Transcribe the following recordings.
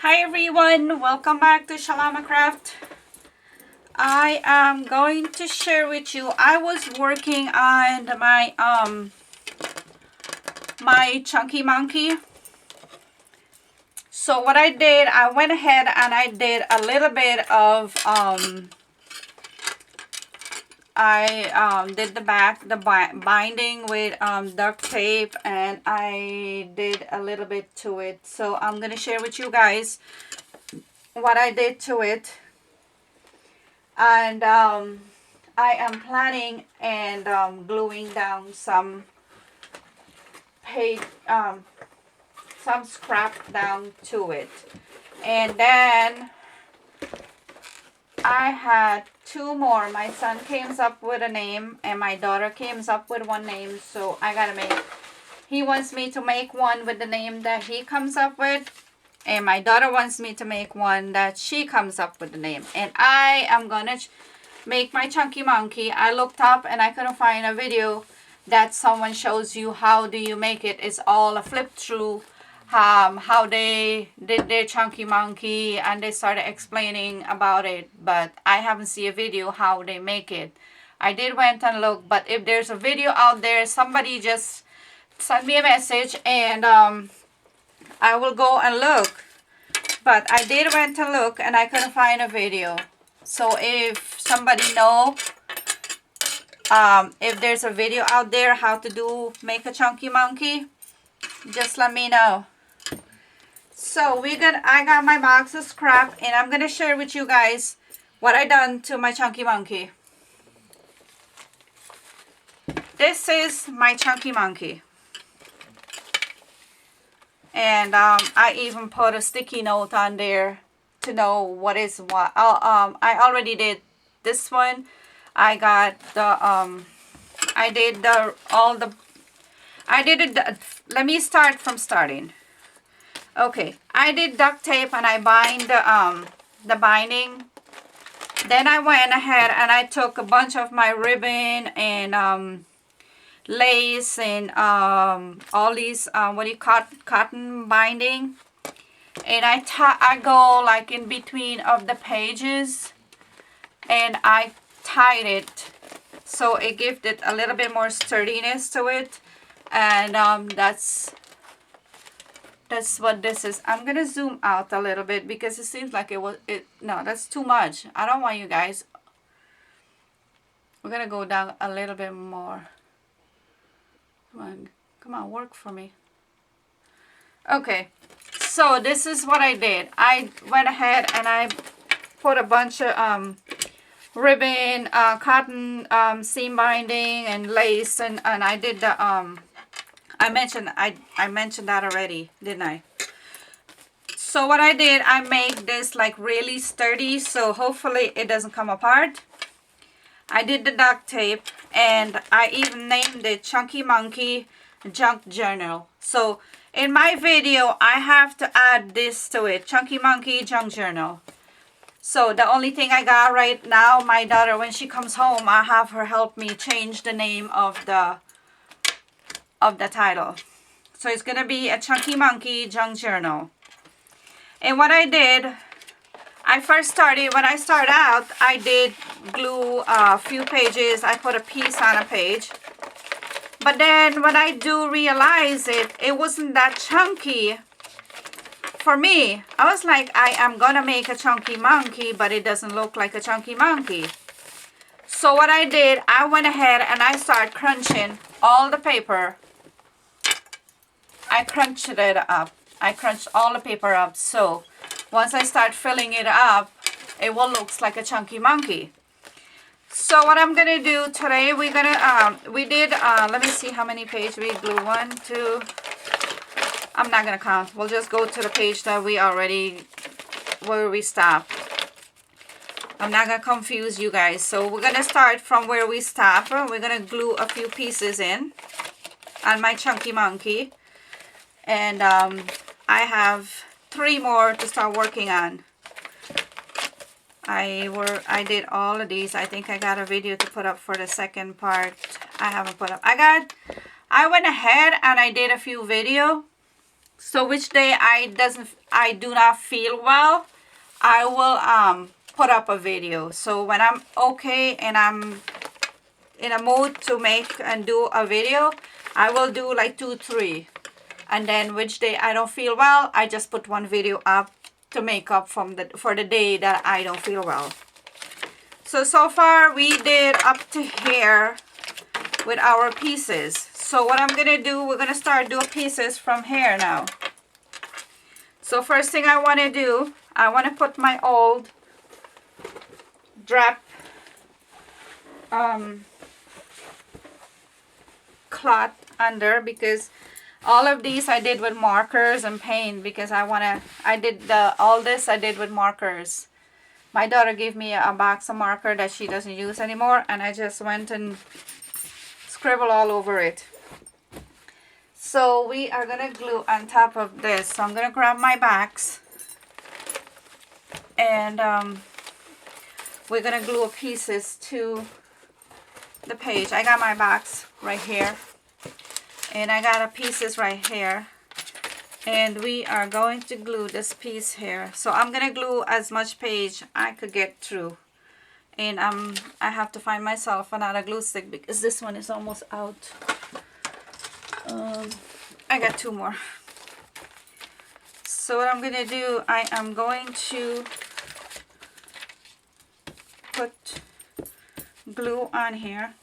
Hi everyone, welcome back to Shalama Craft. I am going to share with you, I was working on my Chunky Monkey. So what I did, I went ahead and I did a little bit of I did the back, the binding with duct tape, and I did a little bit to it. So I'm gonna share with you guys what I did to it. And I am planning and gluing down some some scrap down to it. And then I had two more. My son came up with a name and my daughter came up with one name. So I gotta make, he wants me to make one with the name that he comes up with. And my daughter wants me to make one that she comes up with the name. And I am gonna make my Chunky Monkey. I looked up and I couldn't find a video that someone shows you how do you make it. It's all a flip through how they did their Chunky Monkey, and they started explaining about it, but I haven't seen a video how they make it. I did went and look, but if there's a video out there, somebody just send me a message and I will go and look. But I did went and look and I couldn't find a video. So if somebody know if there's a video out there how to make a Chunky Monkey, just let me know. So I got my box of scrap and I'm gonna share with you guys what I done to my Chunky Monkey. This is my Chunky Monkey. And I even put a sticky note on there to know what is what. I already did this one. I got the let me start from starting. Okay, I did duct tape and I bind the binding. Then I went ahead and I took a bunch of my ribbon and lace and all these cotton binding, and I go like in between of the pages and I tied it so it gives it a little bit more sturdiness to it. And that's what this is. I'm gonna zoom out a little bit because it seems like no, that's too much. I don't want you guys. We're gonna go down a little bit more. Come on, work for me. Okay, so this is what I did. I went ahead and I put a bunch of ribbon, cotton seam binding and lace, and I did the I mentioned that already, didn't I? So what I did, I made this like really sturdy, so hopefully it doesn't come apart. I did the duct tape and I even named it Chunky Monkey Junk Journal. So in my video, I have to add this to it, Chunky Monkey Junk Journal. So the only thing I got right now, my daughter, when she comes home, I have her help me change the name of the title. So it's gonna be a Chunky Monkey Junk Journal. And what I did, when I started out, I did glue a few pages. I put a piece on a page. But then when I do realize it wasn't that chunky for me. I was like, I am gonna make a Chunky Monkey, but it doesn't look like a Chunky Monkey. So what I did, I went ahead and I started crunching all the paper. I crunched it up. I crunched all the paper up. So once I start filling it up, it will look like a Chunky Monkey. So what I'm gonna do today, we did let me see how many pages we glue. 1, 2. I'm not gonna count. We'll just go to the page that where we stopped. I'm not gonna confuse you guys. So we're gonna start from where we stopped. We're gonna glue a few pieces in on my Chunky Monkey. And I have 3 more to start working on. I did all of these. I think I got a video to put up for the second part. I haven't put up. I went ahead and I did a few videos. So which day I do not feel well, I will put up a video. So when I'm okay and I'm in a mood to make and do a video, I will do like 2, 3. And then which day I don't feel well, I just put one video up to make up for the day that I don't feel well. So far we did up to here with our pieces. So what I'm gonna do, we're gonna start doing pieces from here now. So first thing I want to do, I want to put my old drap cloth under, because all of these I did with markers and paint, because I did all this I did with markers. My daughter gave me a box of marker that she doesn't use anymore, and I just went and scribbled all over it. So we are gonna glue on top of this. So I'm gonna grab my box, and we're gonna glue pieces to the page. I got my box right here, and I got a pieces right here, and we are going to glue this piece here. So I'm gonna glue as much page I could get through, and I have to find myself another glue stick because this one is almost out. I got 2 more. So what I'm gonna do, I am going to put glue on here.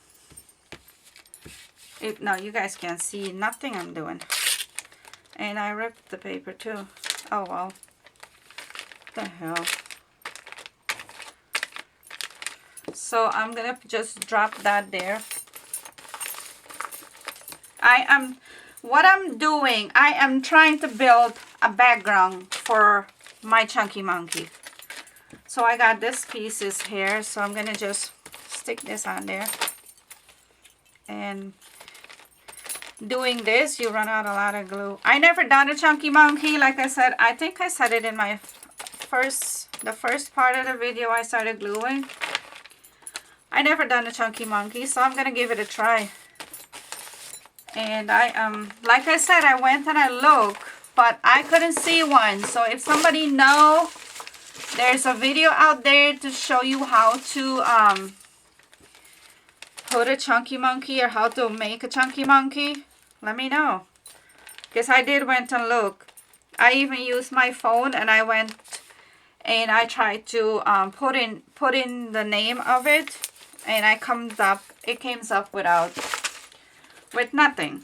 No, you guys can't see nothing I'm doing. And I ripped the paper too. Oh well. The hell. So I'm gonna just drop that there. What I'm doing, I am trying to build a background for my Chunky Monkey. So I got this pieces here, so I'm gonna just stick this on there. And doing this, you run out a lot of glue. I never done a Chunky Monkey, like I said. I think I said it in my the first part of the video I started gluing. I never done a Chunky Monkey, so I'm gonna give it a try. And like I said, I went and I looked, but I couldn't see one. So if somebody know, there's a video out there to show you how to put a Chunky Monkey, or how to make a Chunky Monkey, let me know. Because I did went and look. I even used my phone, and I went and I tried to put in the name of it, and it came up with nothing.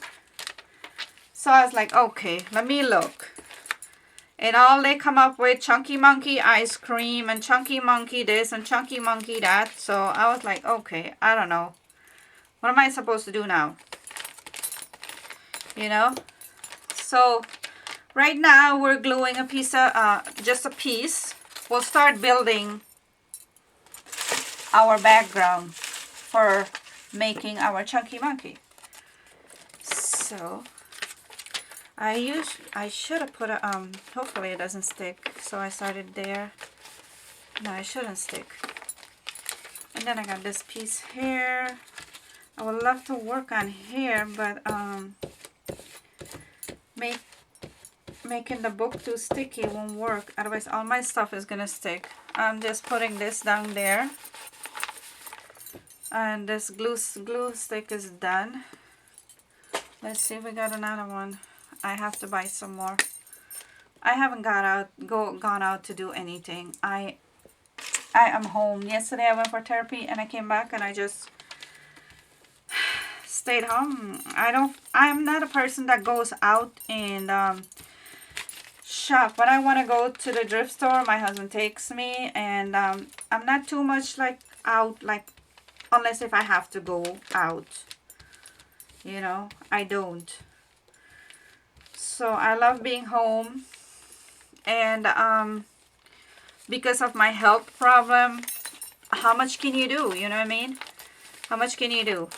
So I was like, okay, let me look. And all they come up with, Chunky Monkey ice cream, and Chunky Monkey this, and Chunky Monkey that. So I was like, okay, I don't know. What am I supposed to do now? You know? So right now we're gluing a piece of, just a piece. We'll start building our background for making our Chunky Monkey. So I should have put a hopefully it doesn't stick. So I started there. No, it shouldn't stick. And then I got this piece here. I would love to work on here, but making the book too sticky won't work. Otherwise all my stuff is gonna stick. I'm just putting this down there. And this glue stick is done. Let's see if we got another one. I have to buy some more. I haven't gone out to do anything. I am home. Yesterday I went for therapy and I came back and I just stayed home. I'm not a person that goes out and shop. When I want to go to the thrift store, my husband takes me, and I'm not too much like out, like unless if I have to go out. You know, I don't. So I love being home, and because of my health problem, how much can you do? You know what I mean? How much can you do?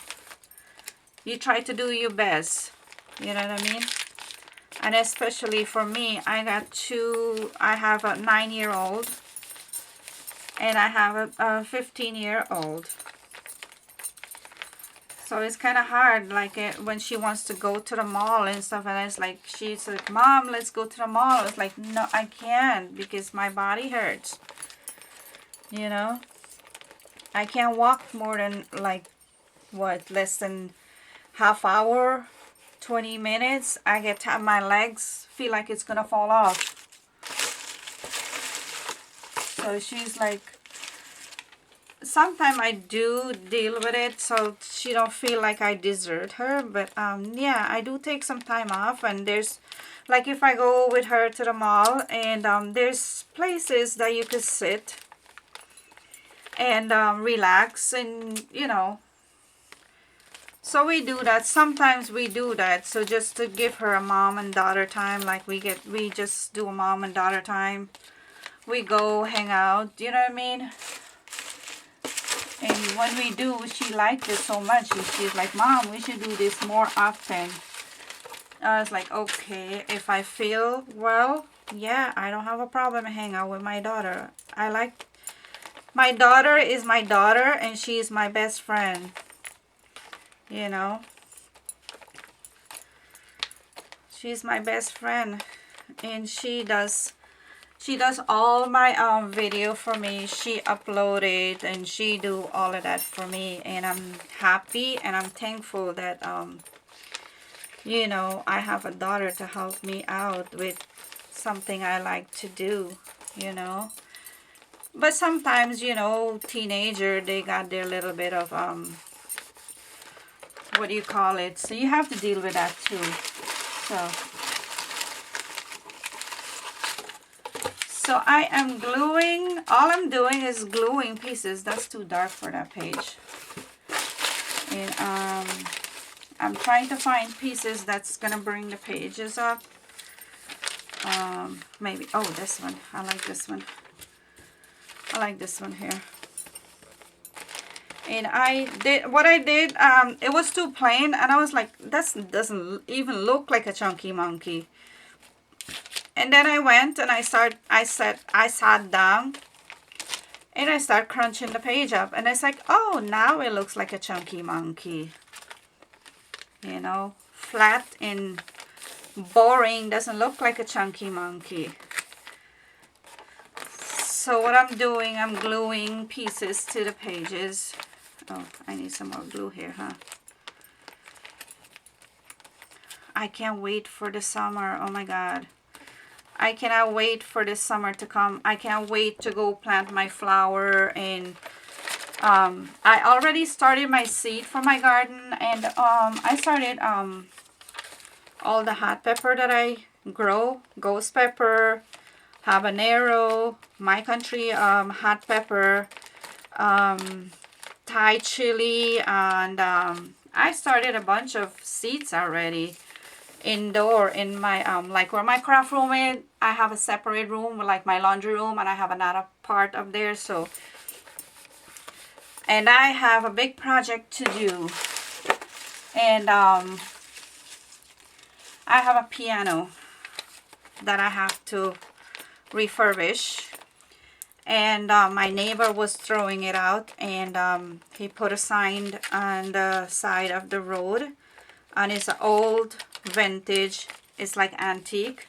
You try to do your best. You know what I mean? And especially for me, I have a 9-year-old and I have a 15-year-old. So it's kind of hard, like when she wants to go to the mall and stuff, and it's like, she's like, Mom, let's go to the mall. It's like, no, I can't because my body hurts. You know? I can't walk more than like, what, less than half hour, 20 minutes. I get tired, my legs feel like it's gonna fall off. So she's like, sometimes I do deal with it so she don't feel like I desert her, but yeah, I do take some time off. And there's like, if I go with her to the mall, and there's places that you could sit and relax, and you know, so we do that. Sometimes we do that, so just to give her a mom and daughter time, like we just do a mom and daughter time. We go hang out, you know what I mean? And when we do, she liked it so much. She's like, Mom, we should do this more often. I was like, okay, if I feel well, yeah, I don't have a problem hanging out with my daughter. My daughter is my daughter, and she is my best friend. You know? She's my best friend. And she does all my video for me. She uploaded and she do all of that for me, and I'm happy and I'm thankful that you know, I have a daughter to help me out with something I like to do, you know. But sometimes, you know, teenager, they got their little bit of what do you call it, so you have to deal with that too. So I am gluing, all I'm doing is gluing pieces. That's too dark for that page. And I'm trying to find pieces that's gonna bring the pages up. Maybe, oh, this one. I like this one. I like this one here. And what I did, it was too plain, and I was like, this doesn't even look like a Chunky Monkey. And then I went and I sat down and I start crunching the page up, and it's like, oh, now it looks like a Chunky Monkey. You know, flat and boring, doesn't look like a Chunky Monkey. So what I'm doing, I'm gluing pieces to the pages. Oh, I need some more glue here, huh? I can't wait for the summer. Oh my God. I cannot wait for this summer to come. I can't wait to go plant my flower. And I already started my seed for my garden. And I started all the hot pepper that I grow. Ghost pepper, habanero, my country hot pepper, Thai chili. And I started a bunch of seeds already. Indoor in my like where my craft room is. I have a separate room with like my laundry room, and I have another part up there. So, and I have a big project to do, and I have a piano that I have to refurbish, and my neighbor was throwing it out, and he put a sign on the side of the road, and it's an old vintage, it's like antique.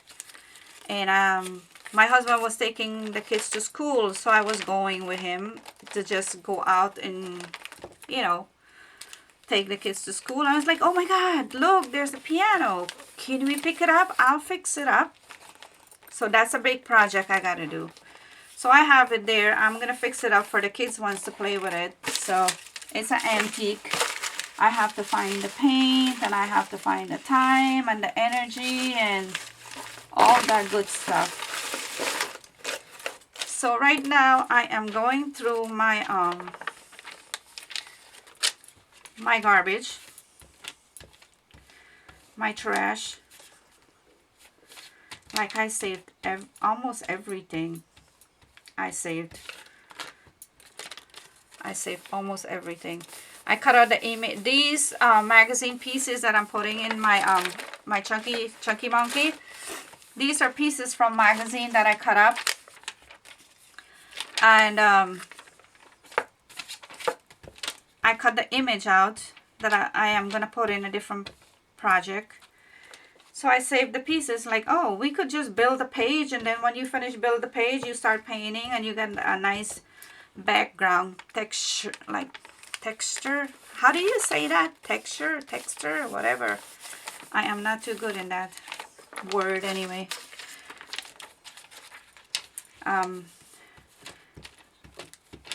And my husband was taking the kids to school, so I was going with him to just go out and, you know, take the kids to school. And I was like, oh my God, look, there's a piano. Can we pick it up? I'll fix it up. So that's a big project I gotta do. So I have it there. I'm gonna fix it up for the kids wants to play with it. So it's an antique. I have to find the paint, and I have to find the time and the energy and all that good stuff. So right now I am going through my my garbage, my trash. Like I saved almost everything. I saved almost everything. I cut out the image. These magazine pieces that I'm putting in my my Chunky Monkey. These are pieces from magazine that I cut up, and I cut the image out, that I am going to put in a different project. So I saved the pieces like, oh, we could just build a page, and then when you finish build the page, you start painting and you get a nice background texture, like texture. How do you say that? Texture, whatever. I am not too good in that word anyway.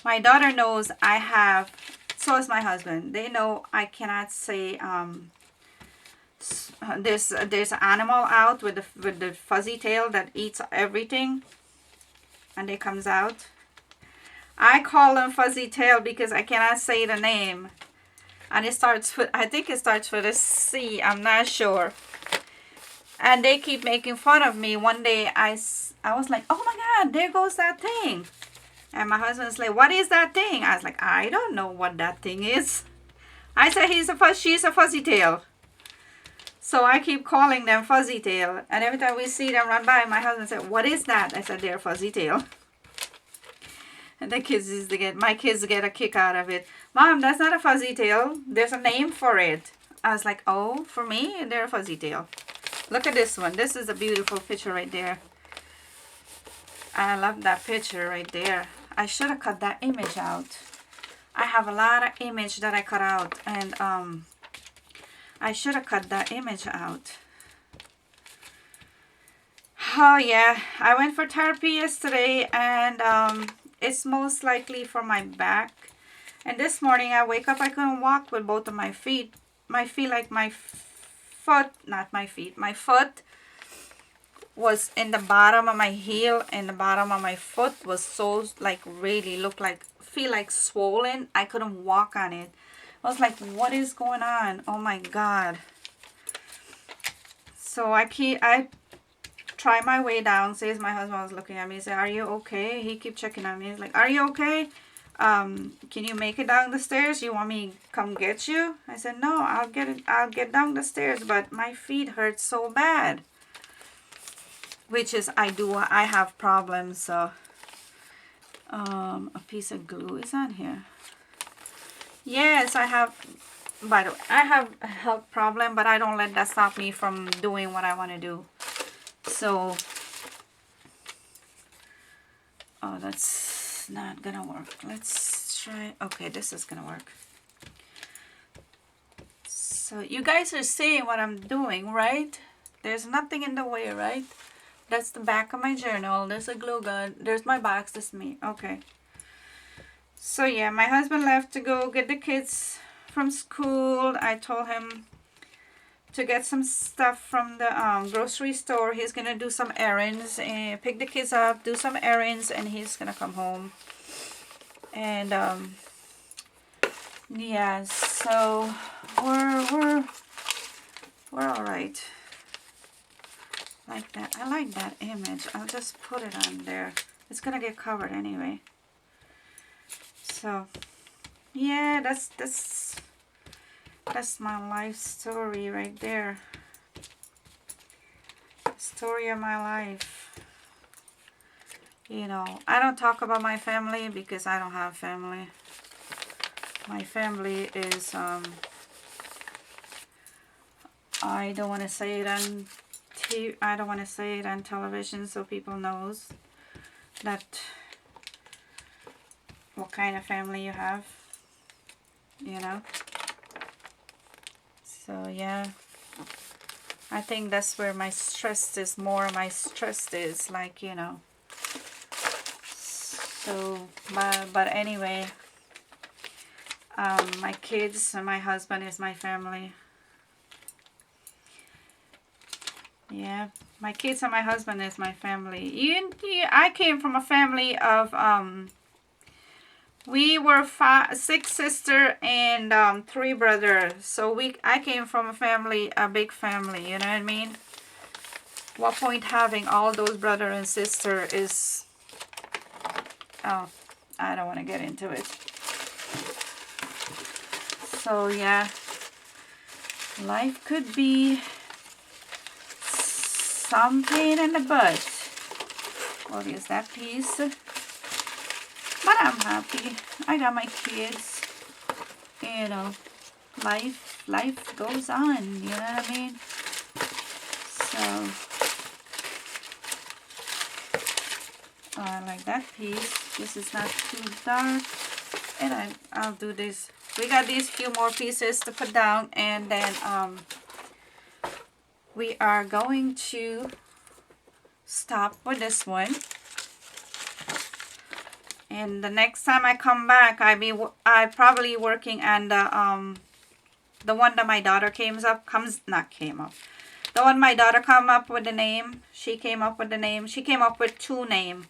My daughter knows I have, so is my husband. They know I cannot say there's an animal out with the fuzzy tail that eats everything, and it comes out. I call them fuzzy tail because I cannot say the name, and it starts with, I think it starts with a C. I'm not sure. And they keep making fun of me. One day I was like, oh my God, there goes that thing. And my husband's like, what is that thing? I was like, I don't know what that thing is. I said, she's a fuzzy tail. So I keep calling them fuzzy tail. And every time we see them run by, my husband said, what is that? I said, they're fuzzy tail. And my kids get a kick out of it. Mom, that's not a fuzzy tail. There's a name for it. I was like, oh, for me, they're a fuzzy tail. Look at this one. This is a beautiful picture right there. I love that picture right there. I should have cut that image out. I have a lot of image that I cut out, and I should have cut that image out. Oh yeah, I went for therapy yesterday, and it's most likely for my back. And this morning I wake up, I couldn't walk with both of my feet. My feet, like my foot, not my feet, my foot was in the bottom of my heel, and the bottom of my foot was so, like, really feel like swollen. I couldn't walk on it. I was like, what is going on? Oh my God. So I try my way down. Says my husband was looking at me. He said, are you okay? He keep checking on me. He's like, are you okay? Can you make it down the stairs? You want me to come get you? I said, no, I'll get down the stairs, but my feet hurt so bad. Which is, I have problems, so a piece of glue is on here. Yes, I have, by the way, I have a health problem, but I don't let that stop me from doing what I want to do. So, oh, that's not gonna work. Let's try, okay, this is gonna work. So, you guys are seeing what I'm doing, right? There's nothing in the way, right? That's the back of my journal. There's a glue gun. There's my box. This is me. Okay. So yeah, my husband left to go get the kids from school. I told him to get some stuff from the grocery store. He's going to do some errands and pick the kids up, do some errands, and he's going to come home. And yeah, so we're all right. Like that. I like that image. I'll just put it on there. It's gonna get covered anyway. So yeah, that's my life story right there. Story of my life. You know, I don't talk about my family because I don't have family. My family is I don't want to say it on I don't want to say it on television so people knows that what kind of family you have, you know. So yeah, I think that's where my stress is, my stress is, like, you know. So but anyway, my kids and my husband is my family. Yeah, my kids and my husband is my family. I came from a family of, we were 6 sisters and 3 brothers. So I came from a big family, you know what I mean? What point having all those brothers and sisters is, oh, I don't want to get into it. So yeah, life could be some pain in the butt. What is that piece? But I'm happy. I got my kids, you know. life goes on, you know what I mean? So I like that piece. This is not too dark. And I'll do this. We got these few more pieces to put down, and then we are going to stop with this one. And the next time I come back, I probably working on the one that my daughter the one my daughter come up with the name. She came up with the name. She came up with 2 names.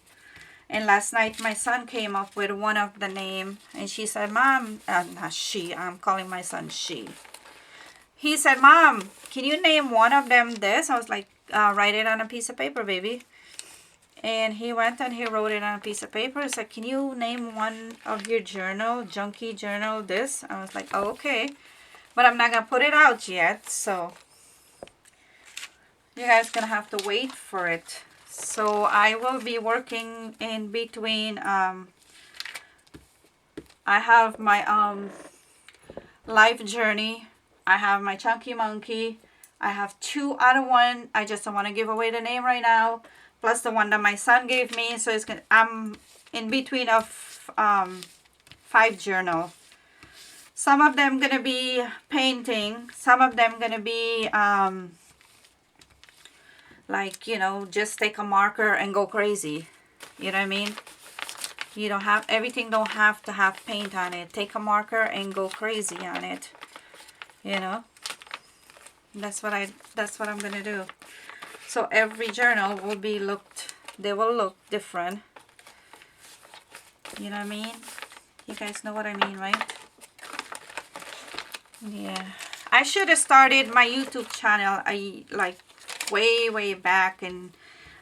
And last night my son came up with one of the name. And she said, Mom, not she, I'm calling my son she. He said, Mom, can you name one of them this? I was like, write it on a piece of paper, baby. And he went and he wrote it on a piece of paper. He said, can you name one of your journal, Junkie Journal, this? I was like, oh, okay. But I'm not going to put it out yet. So you guys going to have to wait for it. So I will be working in between. I have my life journey. I have my Chunky Monkey. I have 2 other one. I just don't want to give away the name right now. Plus the one that my son gave me. So I'm in between of 5 journal. Some of them gonna be painting. Some of them gonna be like, you know, just take a marker and go crazy. You know what I mean? You don't have, everything don't have to have paint on it. Take a marker and go crazy on it. You know? That's what I'm gonna do. So every journal will be they will look different. You know what I mean? You guys know what I mean, right? Yeah. I should have started my YouTube channel like way back, and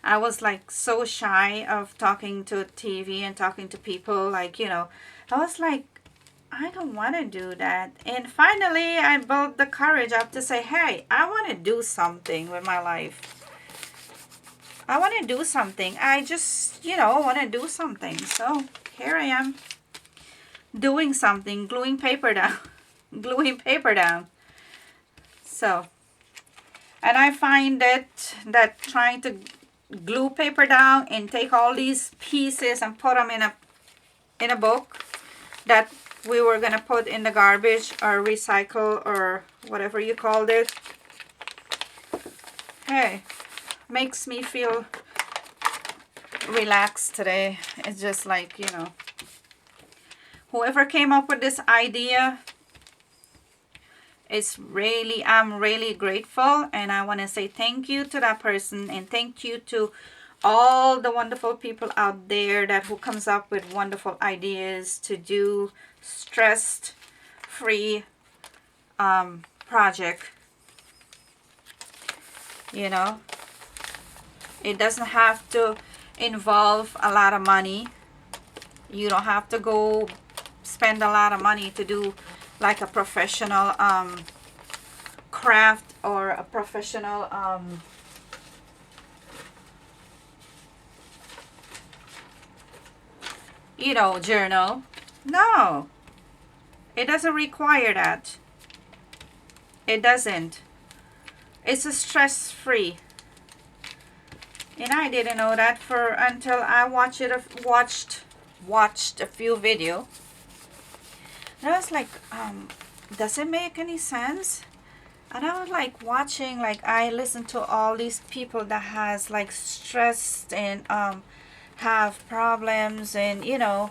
I was like so shy of talking to TV and talking to people, like, you know, I was like, I don't want to do that. And finally I built the courage up to say, hey, I want to do something with my life. I want to do something. I just, you know, want to do something. So here I am doing something, gluing paper down. Gluing paper down. So, and I find that trying to glue paper down and take all these pieces and put them in a book that we were gonna put in the garbage or recycle or whatever you called it. Hey, makes me feel relaxed today. It's just like, you know, whoever came up with this idea, I'm really grateful, and I want to say thank you to that person, and thank you to all the wonderful people out there who comes up with wonderful ideas to do stress-free project. You know, it doesn't have to involve a lot of money. You don't have to go spend a lot of money to do like a professional craft or a professional you know, journal. No, it doesn't require that. It doesn't. It's a stress-free. And I didn't know that until I watched a few videos. And I was like, does it make any sense? And I was like watching, like I listen to all these people that has like stressed and have problems, and you know,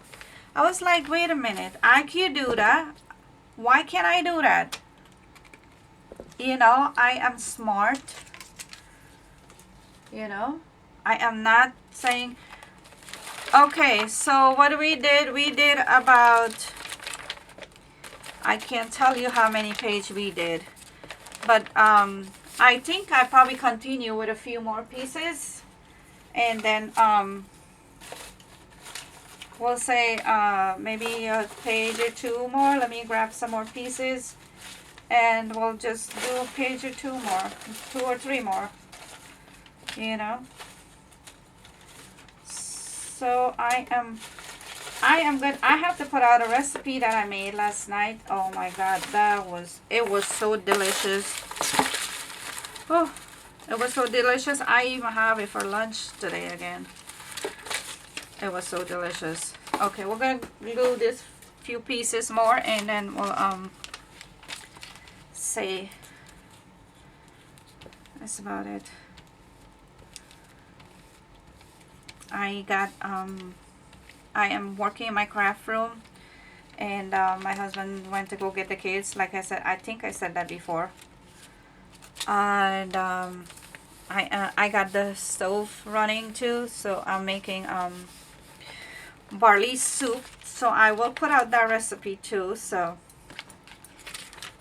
I was like, wait a minute, I can do that. Why can't I do that? You know, I am smart. You know, I am not saying. Okay, so what we did about, I can't tell you how many pages we did, but I think I probably continue with a few more pieces, and then we'll say maybe a page or 2 more. Let me grab some more pieces, and we'll just do a page or 2 more, 2 or 3 more, you know. So I am I have to put out a recipe that I made last night. Oh my god, it was so delicious. Oh, it was so delicious. I even have it for lunch today again. It was so delicious. Okay, we're gonna glue this few pieces more, and then we'll say that's about it. I am working in my craft room, and my husband went to go get the kids. Like I said, I think I said that before. And I got the stove running too, so I'm making barley soup. So I will put out that recipe too. So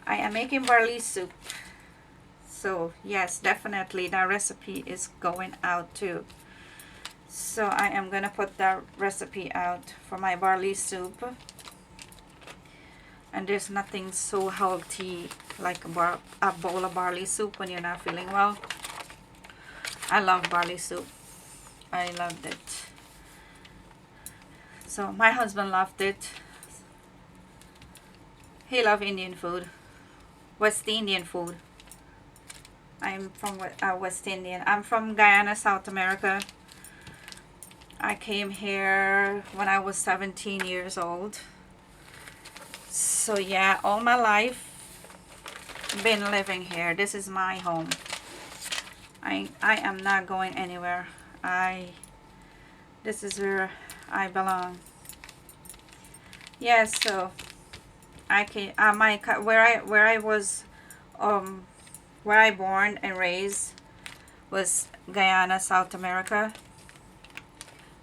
I am making barley soup. So yes, definitely that recipe is going out too. So I am going to put that recipe out for my barley soup. And there's nothing so healthy like a bowl of barley soup when you're not feeling well. I love barley soup. I loved it. So my husband loved it. He loved Indian food. West Indian food. I'm from West Indian. I'm from Guyana, South America. I came here when I was 17 years old. So yeah, all my life been living here. This is my home. I am not going anywhere. This is where I belong. Yes, so I came where I was where I born and raised was Guyana, South America.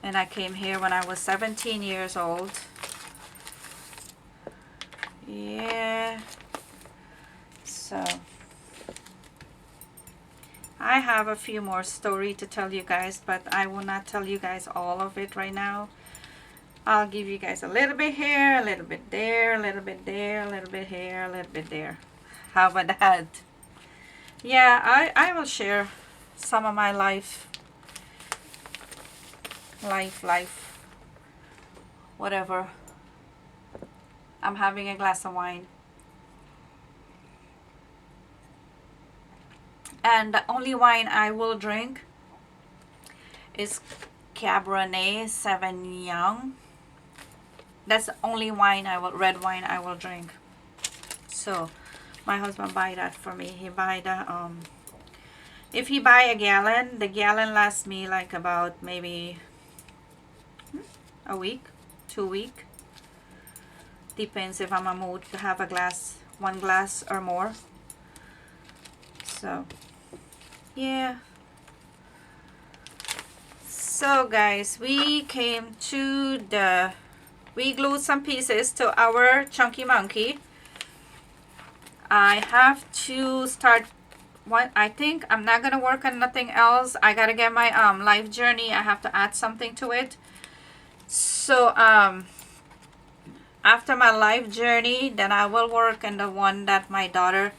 And I came here when I was 17 years old. Yeah. So I have a few more story to tell you guys, but I will not tell you guys all of it right now. I'll give you guys a little bit here, a little bit there, a little bit there, a little bit here, a little bit there. How about that? Yeah, I will share some of my life, whatever. I'm having a glass of wine. And the only wine I will drink is Cabernet Sauvignon. That's the only wine red wine I will drink. So my husband buy that for me. He buy the if he buy a gallon, the gallon lasts me like about maybe a week, 2 weeks. Depends if I'm in a mood to have one glass or more. So yeah. So guys, we glued some pieces to our Chunky Monkey. I have to start I think I'm not gonna work on nothing else. I gotta get my life journey. I have to add something to it. So after my life journey, then I will work on the one that my daughter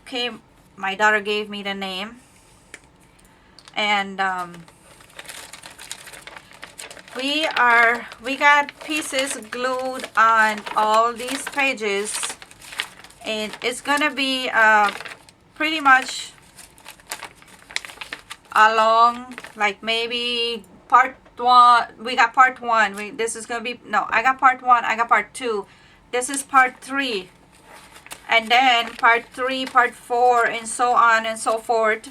gave me the name. And we got pieces glued on all these pages, and it's gonna be pretty much along, like maybe part one. We got part one. This is gonna be, no, I got part one, I got part two. This is part three. And then part three, part four, and so on and so forth.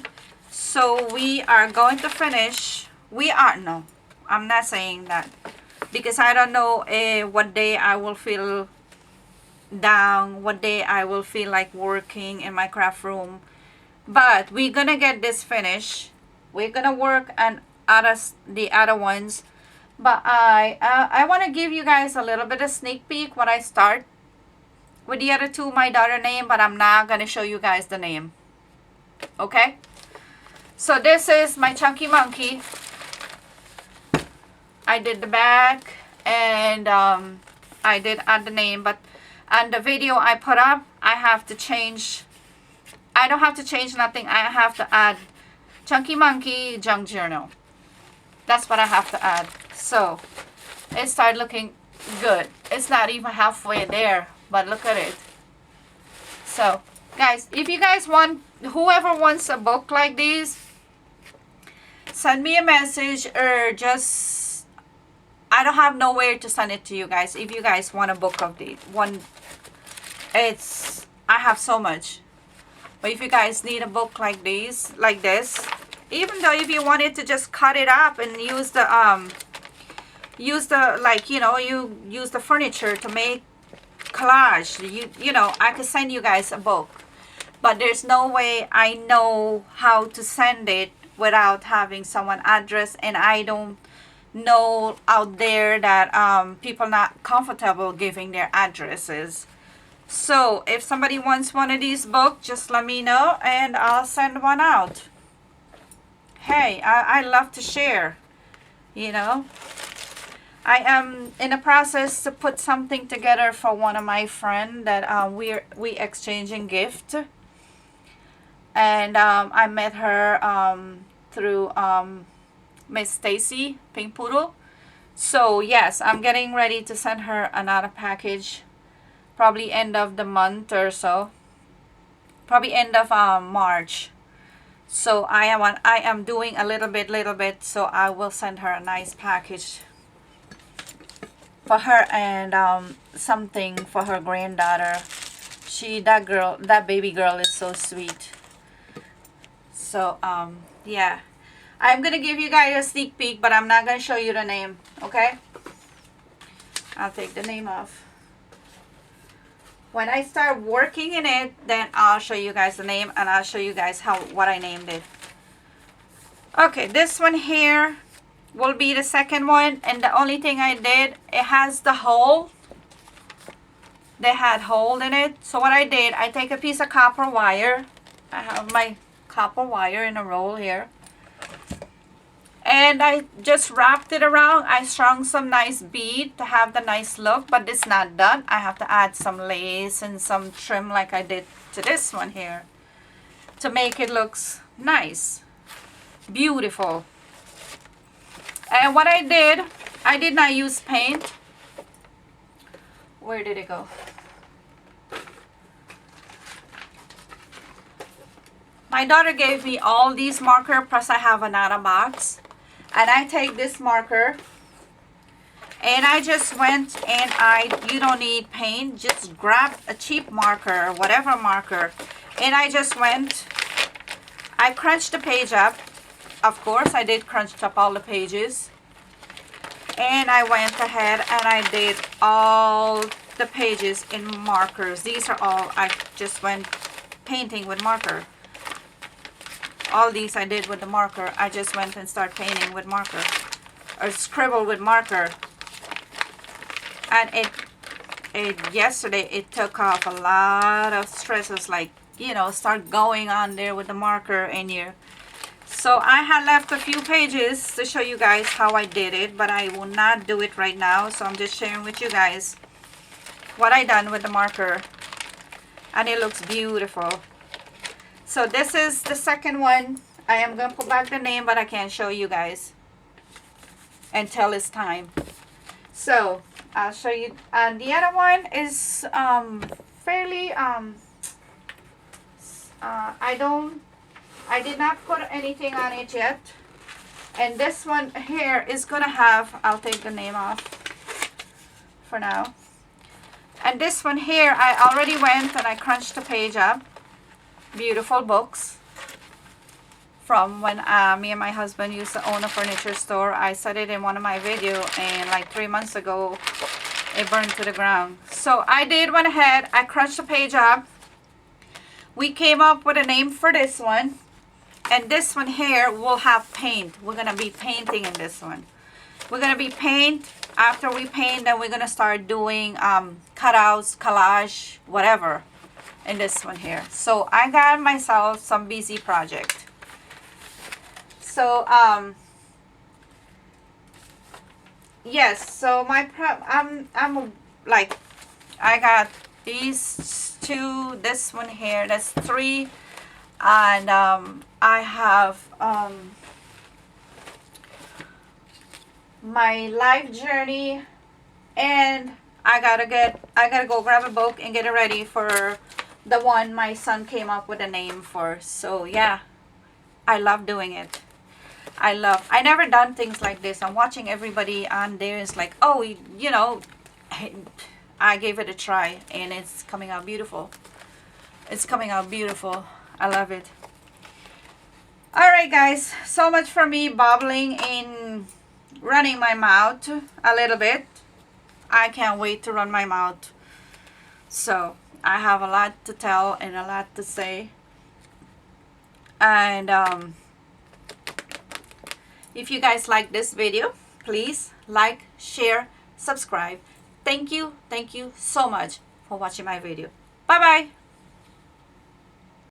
So we are going to finish. No, I'm not saying that, because I don't know what day I will feel down, what day I will feel like working in my craft room. But we're gonna get this finished. We're gonna work on the other ones. But I want to give you guys a little bit of sneak peek when I start with the other two, my daughter name, but I'm not gonna show you guys the name. Okay? So this is my Chunky Monkey. I did the back, and I did add the name, but on the video I put up, I have to change. I don't have to change nothing. I have to add Chunky Monkey Junk Journal. That's what I have to add. So it started looking good. It's not even halfway there, but look at it. So guys, if you guys want, whoever wants a book like this, send me a message, or just, I don't have nowhere to send it to you guys. If you guys want a book of the one, I have so much. But if you guys need a book like this, even though if you wanted to just cut it up and use the like, you know, you use the furniture to make collage, you know, I could send you guys a book. But there's no way I know how to send it without having someone address, and I don't know out there that people not comfortable giving their addresses. So if somebody wants one of these books, just let me know and I'll send one out. Hey, I love to share, you know. I am in the process to put something together for one of my friends that we exchanging gift. And I met her through Miss Stacy Pink Poodle. So yes, I'm getting ready to send her another package, probably end of the month or so, probably end of March. So I am doing a little bit, so I will send her a nice package for her, and something for her granddaughter. That baby girl is so sweet. So yeah, I'm gonna give you guys a sneak peek, but I'm not gonna show you the name. Okay, I'll take the name off. When I start working in it, then I'll show you guys the name, and I'll show you guys what I named it. Okay, this one here will be the second one, and the only thing I did, it has the hole. They had hole in it. So what I did, I take a piece of copper wire. I have my copper wire in a roll here. And I just wrapped it around. I strung some nice bead to have the nice look, but it's not done. I have to add some lace and some trim like I did to this one here to make it looks nice, beautiful. And what I did not use paint. Where did it go? My daughter gave me all these markers, plus I have another box. And I take this marker, and I just went and you don't need paint, just grab a cheap marker, whatever marker. And I just went, I crunched the page up. Of course, I did crunch up all the pages. And I went ahead and I did all the pages in markers. These are all, I just went painting with marker. All these I did with the marker. I just went and started painting with marker, or scribble with marker. And yesterday it took off a lot of stresses, like, you know, start going on there with the marker in here. So I had left a few pages to show you guys how I did it, but I will not do it right now. So I'm just sharing with you guys what I done with the marker, and it looks beautiful. So this is the second one. I am going to put back the name, but I can't show you guys until it's time. So I'll show you. And the other one is fairly, I did not put anything on it yet. And this one here is going to have, I'll take the name off for now. And this one here, I already went and I crunched the page up. Beautiful books from when me and my husband used to own a furniture store. I said it in one of my videos, and like 3 months ago it burned to the ground. So I went ahead, I crunched the page up. We came up with a name for this one, and this one here will have paint. We're gonna be painting in this one. We're gonna be paint. After we paint, then we're gonna start doing cutouts, collage, whatever in this one here. So I got myself some busy project. So yes, so I'm like, I got these two, this one here, that's 3, and I have my life journey, and I gotta go grab a book and get it ready for the one my son came up with a name for. So yeah, I love doing it. I never done things like this. I'm watching everybody on there. It's like, oh, you know, I gave it a try and it's coming out beautiful. It's coming out beautiful. I love it. All right, guys. So much for me babbling and running my mouth a little bit. I can't wait to run my mouth. So I have a lot to tell and a lot to say. And if you guys like this video, please like, share, subscribe. Thank you so much for watching my video. Bye bye.